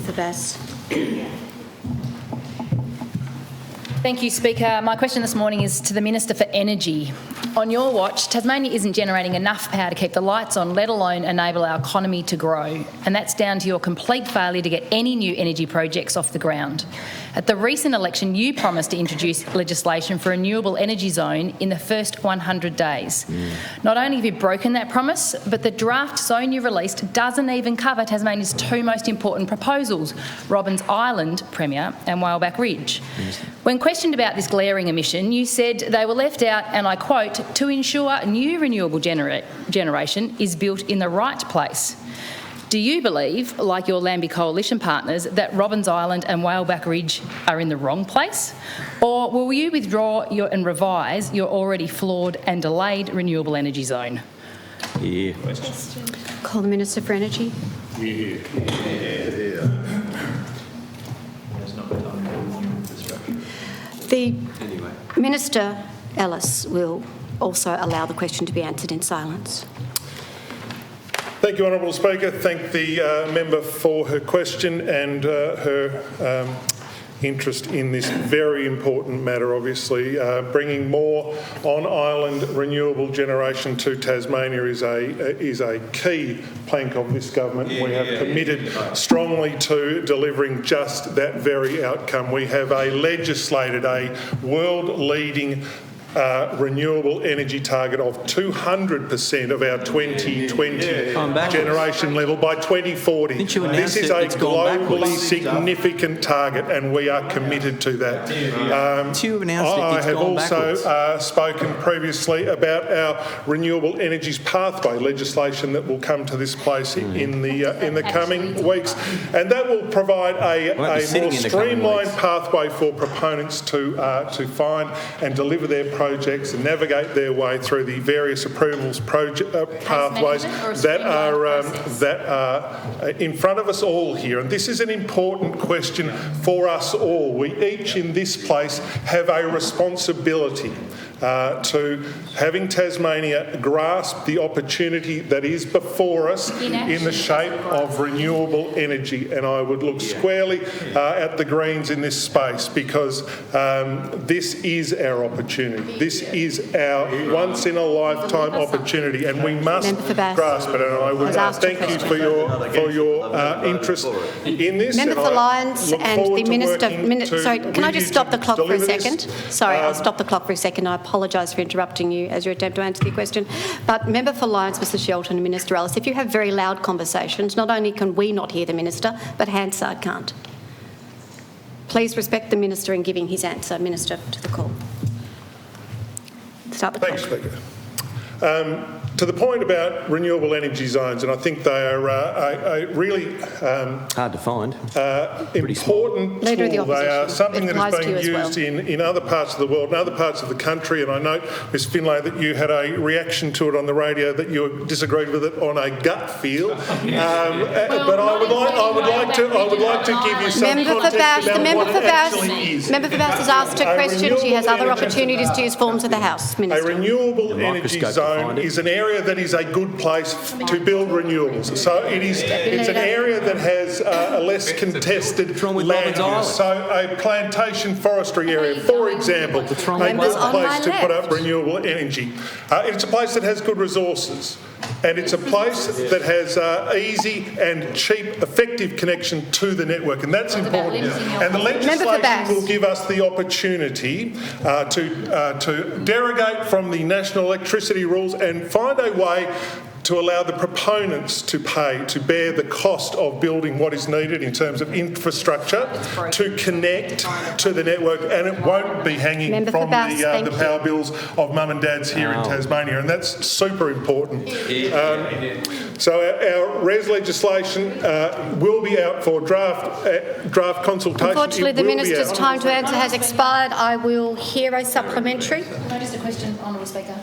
for Bass. Thank you, Speaker. My question this morning is to the Minister for Energy. On your watch, Tasmania isn't generating enough power to keep the lights on, let alone enable our economy to grow. And that's down to your complete failure to get any new energy projects off the ground. At the recent election, you promised to introduce legislation for a renewable energy zone in the first 100 days. Not only have you broken that promise, but the draft zone you released doesn't even cover Tasmania's two most important proposals, Robbins Island, Premier, and Whaleback Ridge. When questioned about this glaring omission, you said they were left out, and I quote, to ensure new renewable generation is built in the right place. Do you believe, like your Lambie Coalition partners, that Robbins Island and Whaleback Ridge are in the wrong place? Or will you withdraw and revise your already flawed and delayed renewable energy zone? Yeah. Call the Minister for Energy. Yeah. The Minister Ellis will also allow the question to be answered in silence. Thank you, Honourable Speaker. Thank the member for her question and her interest in this very important matter, obviously. Bringing more on-island renewable generation to Tasmania is a key plank of this government. We have committed strongly to delivering just that very outcome. We have legislated a world-leading renewable energy target of 200% of our 2020 generation level by 2040. This is a globally significant target, and we are committed to that. I have also spoken previously about our renewable energies pathway legislation that will come to this place in the coming weeks, and that will provide a more streamlined pathway for proponents to find and deliver their projects and navigate their way through the various approvals pathways that are in front of us all here. And this is an important question for us all. We each in this place have a responsibility to having Tasmania grasp the opportunity that is before us in the shape of renewable energy. And I would look squarely at the Greens in this space, because this is our opportunity. This is our once-in-a-lifetime opportunity, and we must grasp it. And I would thank you for your interest in this. Member for Lyons and the Minister... Sorry, can I just stop the clock for a second? Sorry, I'll stop the clock for a second. I apologise for interrupting you as you attempt to answer the question. But Member for Lyons, Mr Shelton and Minister Ellis, if you have very loud conversations, not only can we not hear the Minister, but Hansard can't. Please respect the Minister in giving his answer. Minister, to the call. Start the clock. Thanks, Speaker. To the point about renewable energy zones, and I think they are a really hard to find. Important tool. They are something that has been used in other parts of the world and other parts of the country. And I note, Ms Finlay, that you had a reaction to it on the radio that you disagreed with it on a gut feel. But I would like to give you some context about what it actually is. Member for Bass has asked a question. She has other opportunities to use forms of the House. Minister. A renewable energy zone is an area that is a good place to build renewables. So it's an area that has a less contested land use. So a plantation forestry area, for example, a good place to put up renewable energy. It's a place that has good resources. And it's a place that has easy and cheap, effective connection to the network, and that's important. And the legislation will give us the opportunity to derogate from the national electricity rules and find a way to allow the proponents to bear the cost of building what is needed in terms of infrastructure to connect to the network, and it won't be hanging from the power bills of mum and dads here in Tasmania, and that's super important. So our RES legislation will be out for draft consultation. Unfortunately, the Minister's time to answer has expired. I will hear a supplementary. Just a question, Honourable Speaker.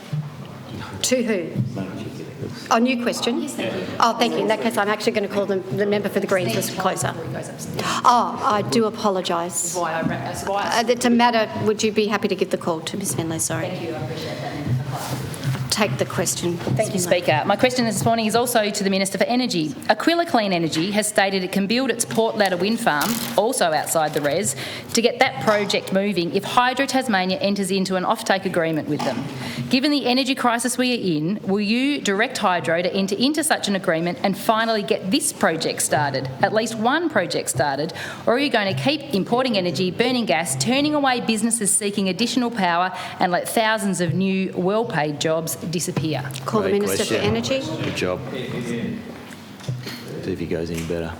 To who? A new question? Yes, thank you. Oh, thank you. In that case, I'm actually going to call the member for the Greens just closer. Oh, I do apologise. It's a matter. Would you be happy to give the call to Ms Finlay? Sorry. Thank you. I appreciate that. take the question. Thank you, Speaker. My question this morning is also to the Minister for Energy. Aquila Clean Energy has stated it can build its Port Ladder wind farm, also outside the RES, to get that project moving if Hydro Tasmania enters into an offtake agreement with them. Given the energy crisis we are in, will you direct Hydro to enter into such an agreement and finally get this project started, at least one project started, or are you going to keep importing energy, burning gas, turning away businesses seeking additional power and let thousands of new well-paid jobs disappear? Call the Great Minister for question. Energy. Good job. See if he goes any better.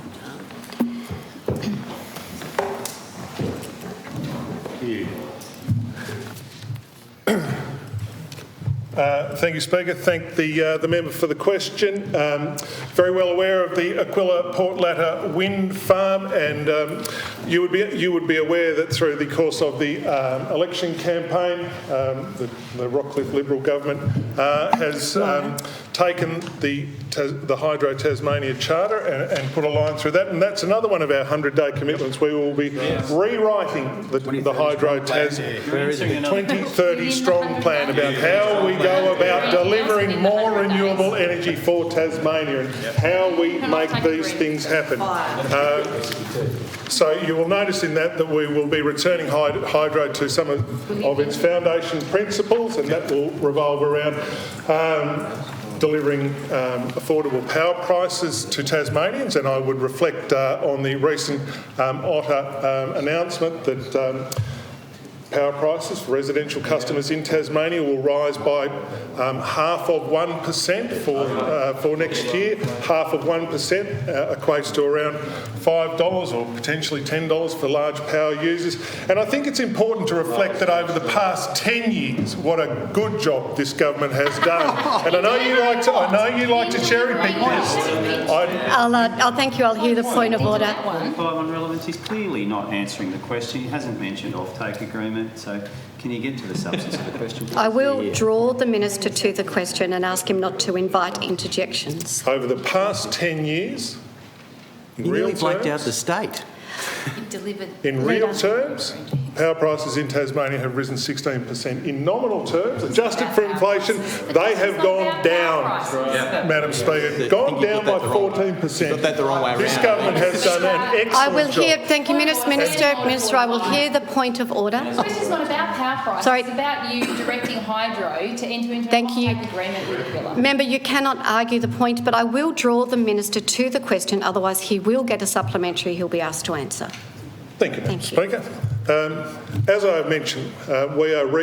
Thank you, Speaker. Thank the member for the question. Very well aware of the Aquila Port Ladder wind farm, and you would be aware that through the course of the election campaign, the Rockcliffe Liberal government has taken the Hydro Tasmania Charter and put a line through that, and that's another one of our 100-day commitments. We will be rewriting the Hydro Tas 2030 strong plan about how we go about delivering more renewable energy for Tasmania and how we make these things happen. So you will notice in that we will be returning Hydro to some of its foundation principles, and that will revolve around delivering affordable power prices to Tasmanians, and I would reflect on the recent Otter announcement that power prices for residential customers in Tasmania will rise by 0.5% for next year. 0.5% equates to around $5 or potentially $10 for large power users. And I think it's important to reflect that over the past 10 years, what a good job this government has done. And I know you like to cherry pick this. I'll thank you. I'll hear the point of order. On relevance, he's clearly not answering the question. He hasn't mentioned offtake agreement. So can you get to the substance of the question, please? I will draw the Minister to the question and ask him not to invite interjections. Over the past 10 years, You nearly blacked out the state. in real terms, power prices in Tasmania have risen 16%. In nominal terms, adjusted for inflation, they have gone down, Madam Speaker, gone down by 14%. Got that the wrong way This around. government has done an excellent I will job. hear, thank you, Minister, I will hear the point of order. The question's not about power prices. Sorry. It's about you directing Hydro to enter into Thank an you. offtake agreement with Aquila. Member, you cannot argue the point, but I will draw the Minister to the question, otherwise he will get a supplementary he'll be asked to answer. Thank you, Madam Thank you. Speaker. As I have mentioned, we are